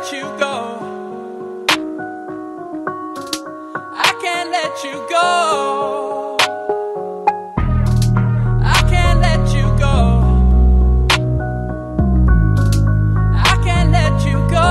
let you go. I can't let you go. I can't let you go. I can't let you go.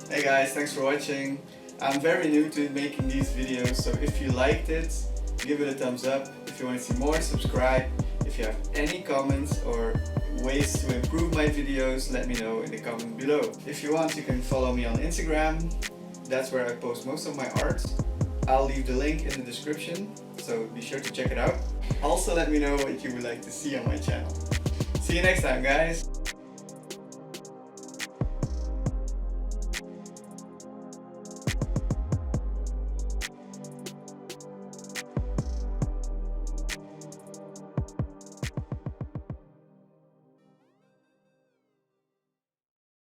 Hey guys, thanks for watching. I'm very new to making these videos, so if you liked it, give it a thumbs up. If you want to see more, subscribe. If you have any comments or ways to improve my videos, let me know in the comment below. If you want, you can follow me on Instagram. That's where I post most of my art. I'll leave the link in the description, so be sure to check it out. Also let me know what you would like to see on my channel. See you next time, guys!